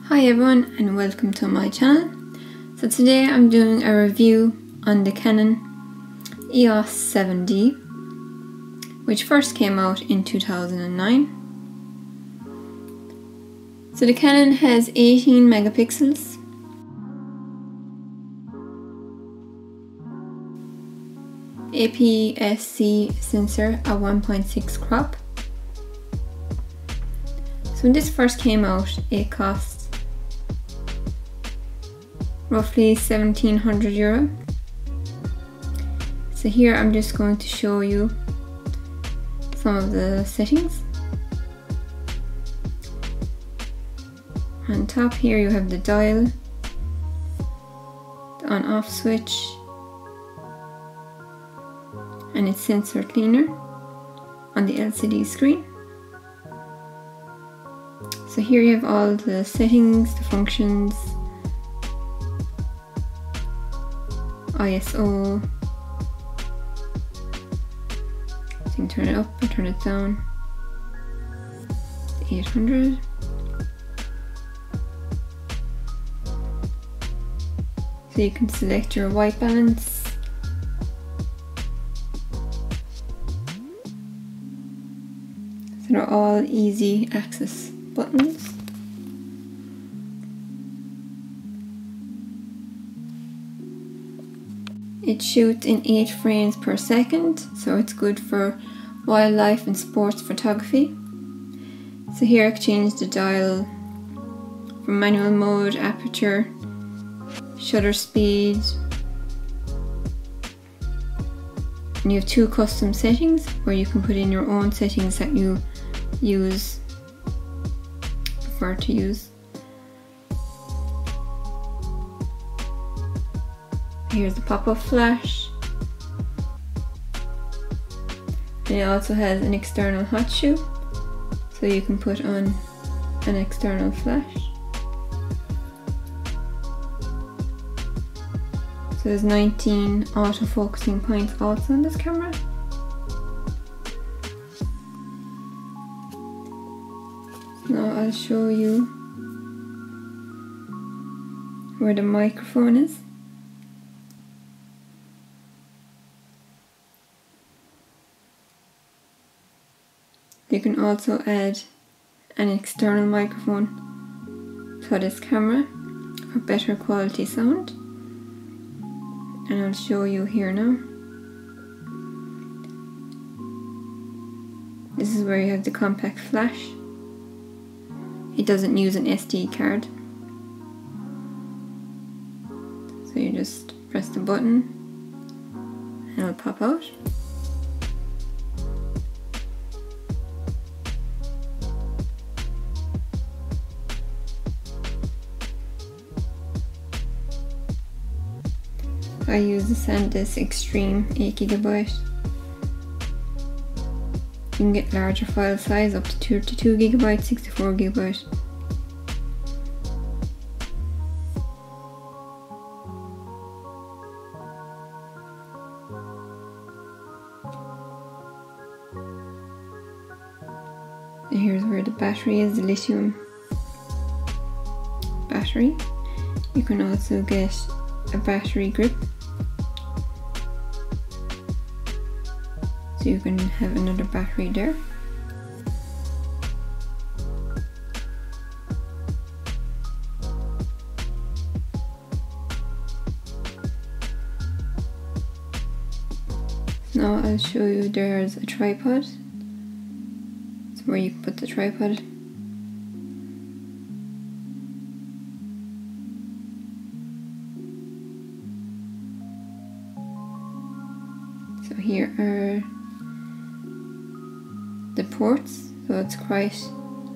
Hi everyone and welcome to my channel. So today I'm doing a review on the Canon EOS 7D, which first came out in 2009. So the Canon has 18 megapixels, APS-C sensor at 1.6 crop. So when this first came out, it cost roughly €1,700. So here I'm just going to show you some of the settings. On top here you have the dial, the on-off switch, and its sensor cleaner on the LCD screen. So here you have all the settings, the functions, ISO, you can turn it up or turn it down, 800. So you can select your white balance, so they're all easy access buttons. It shoots in 8 frames per second, so it's good for wildlife and sports photography. So here I can change the dial from manual mode, aperture, shutter speed, and you have 2 custom settings where you can put in your own settings that you prefer to use. Here's the pop-up flash, and it also has an external hot shoe, so you can put on an external flash. So there's 19 auto-focusing points also on this camera. So now I'll show you where the microphone is. You can also add an external microphone to this camera for better quality sound, and I'll show you here now. This is where you have the compact flash. It doesn't use an SD card, so you just press the button and it'll pop out. I use the SanDisk Extreme 8GB. You can get larger file size up to 32GB, 64GB. And here's where the battery is, the lithium battery. You can also get a battery grip, so you can have another battery there. Now I'll show you there's a tripod, so where you can put the tripod. So here are the ports, so it's quite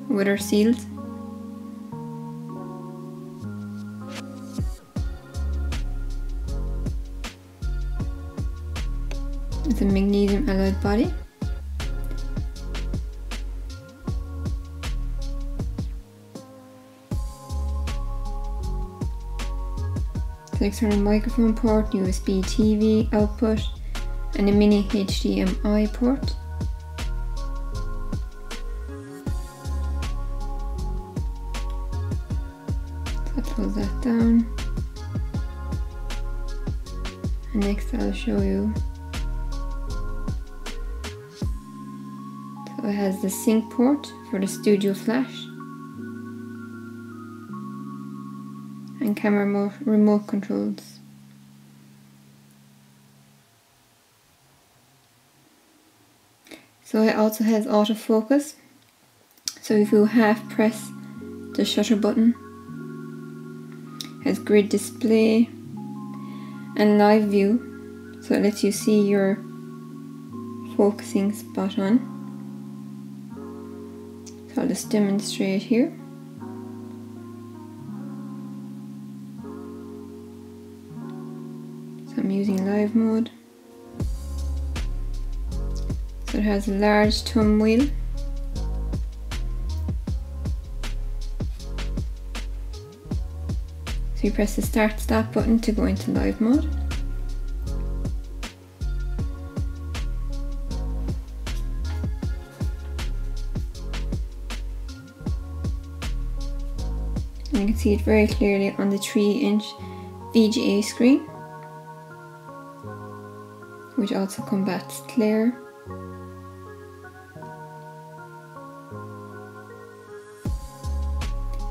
weather sealed. It's a magnesium alloy body. It's an external microphone port, USB TV output, and a mini HDMI port. I'll close that down. And next I'll show you. So it has the sync port for the studio flash and camera remote controls. So it also has autofocus. So if you half press the shutter button, it has grid display and live view, so it lets you see your focusing spot on. So I'll just demonstrate here. So I'm using live mode. So it has a large thumb wheel. So you press the start stop button to go into live mode. And you can see it very clearly on the 3-inch VGA screen, which also combats glare.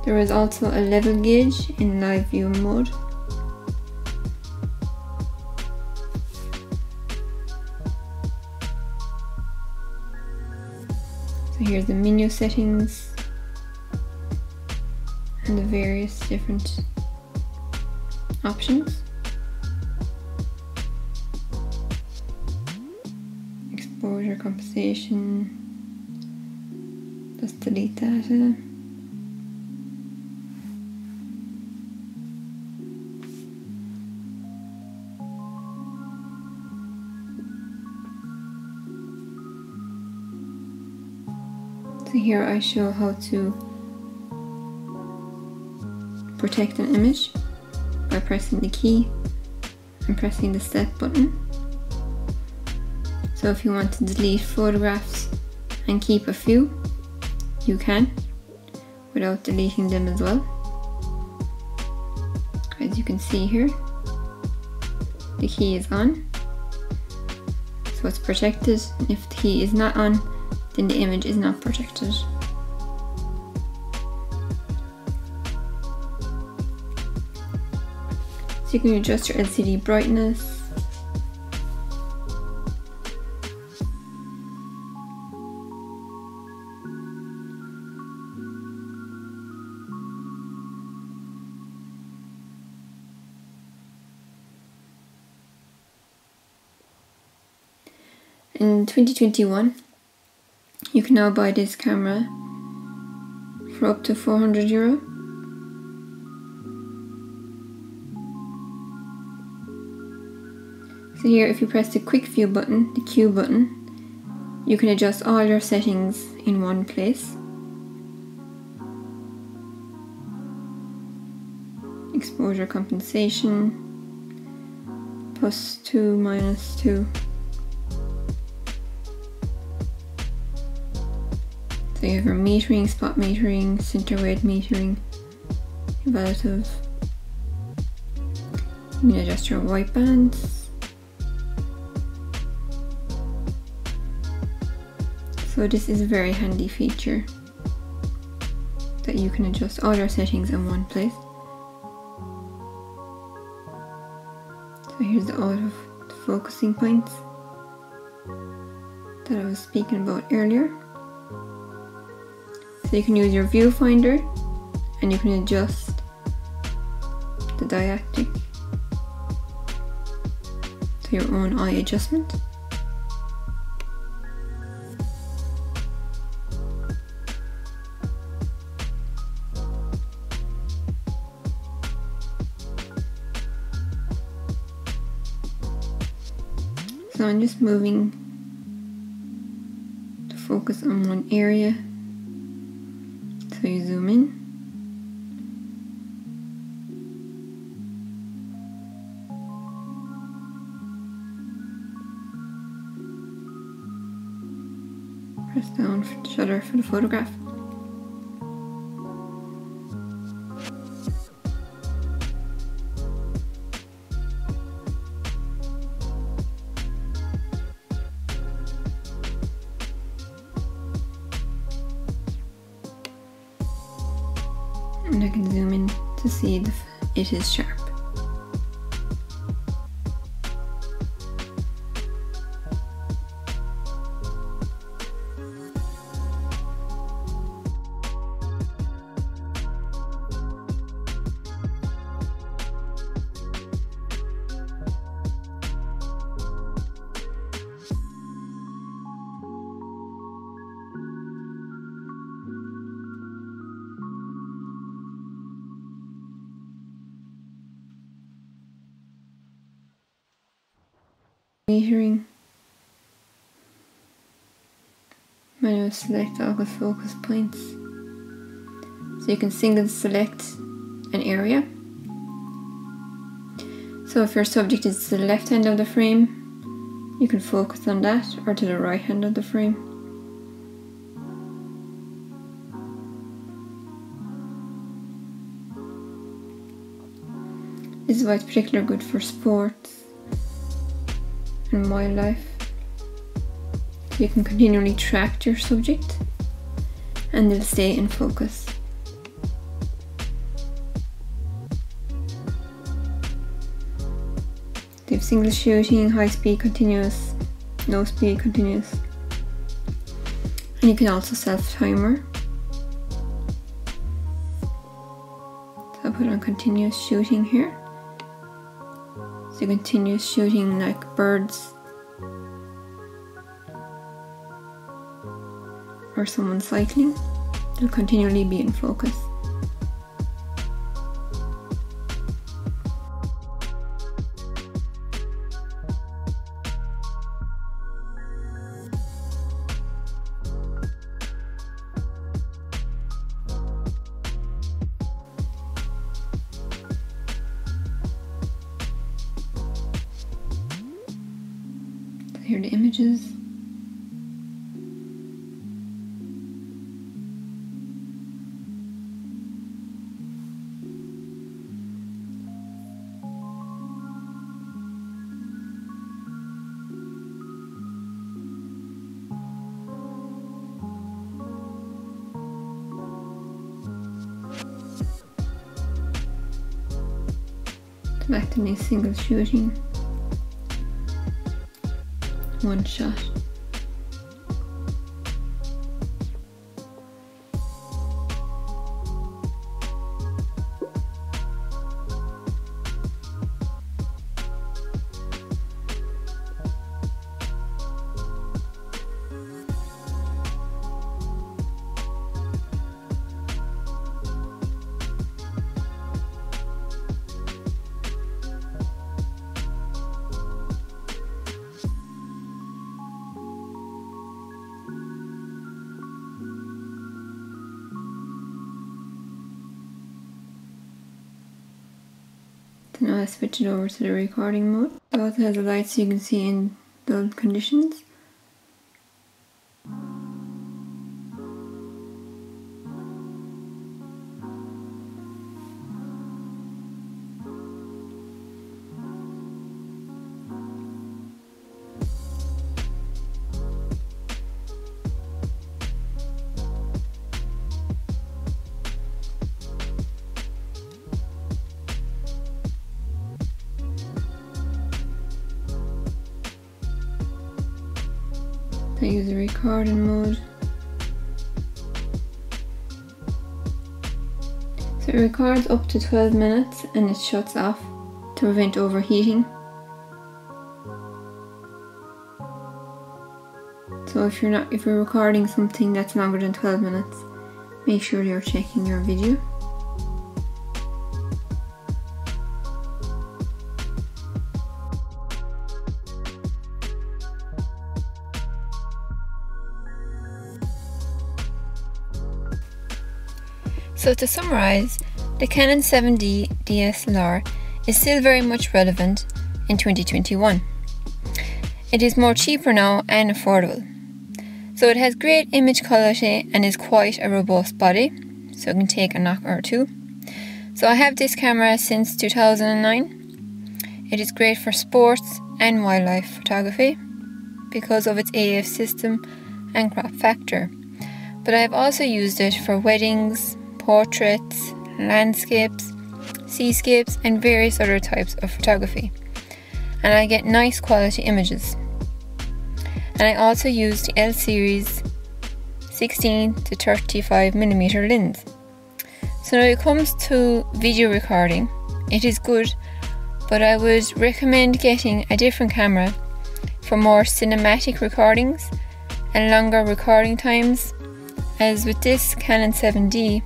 There is also a level gauge in live view mode. So here's the menu settings and the various different options. Exposure compensation, just delete data. So here I show how to protect an image by pressing the key and pressing the set button. So if you want to delete photographs and keep a few, you can, without deleting them as well. As you can see here, the key is on, so it's protected. If the key is not on, then the image is not protected. So you can adjust your LCD brightness. In 2021, you can now buy this camera for up to €400. So here, if you press the quick view button, the Q button, you can adjust all your settings in one place. Exposure compensation, +2, -2. So you have your metering, spot metering, center weight metering, relative. You can adjust your white bands. So this is a very handy feature that you can adjust all your settings in one place. So here's the auto focusing points that I was speaking about earlier. So you can use your viewfinder and you can adjust the diacritic to your own eye adjustment. So I'm just moving to focus on one area. So you zoom in. Press down for the shutter for the photograph. and I can zoom in to see if it is sharp. Metering. Manual select autofocus points. So you can single select an area. So if your subject is to the left hand of the frame, you can focus on that, or to the right hand of the frame. This is why it's particularly good for sports and wildlife. So you can continually track your subject and they'll stay in focus. They have single shooting, high speed continuous, low speed continuous. And you can also self timer. So I'll put on continuous shooting here. So continuous shooting like birds or someone cycling, they'll continually be in focus. Here are the images. Back to me single shooting. One shot. So now I switch it over to the recording mode. It also has a light so you can see in dull conditions. I use the recording mode. So it records up to 12 minutes and it shuts off to prevent overheating. So if you're recording something that's longer than 12 minutes, make sure you're checking your video. So to summarise, the Canon 7D DSLR is still very much relevant in 2021. It is more cheaper now and affordable. So it has great image quality and is quite a robust body, so it can take a knock or two. So I have this camera since 2009. It is great for sports and wildlife photography because of its AF system and crop factor. But I have also used it for weddings, portraits, landscapes, seascapes and various other types of photography, and I get nice quality images. And I also use the L series 16 to 35mm lens. So when it comes to video recording, it is good, but I would recommend getting a different camera for more cinematic recordings and longer recording times, as with this Canon 7D,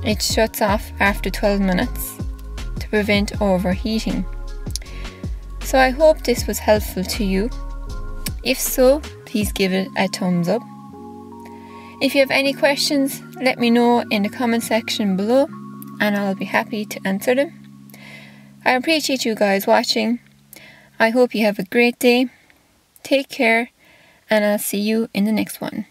it shuts off after 12 minutes to prevent overheating. So I hope this was helpful to you. If so, please give it a thumbs up. If you have any questions, let me know in the comment section below and I'll be happy to answer them. I appreciate you guys watching. I hope you have a great day. Take care and I'll see you in the next one.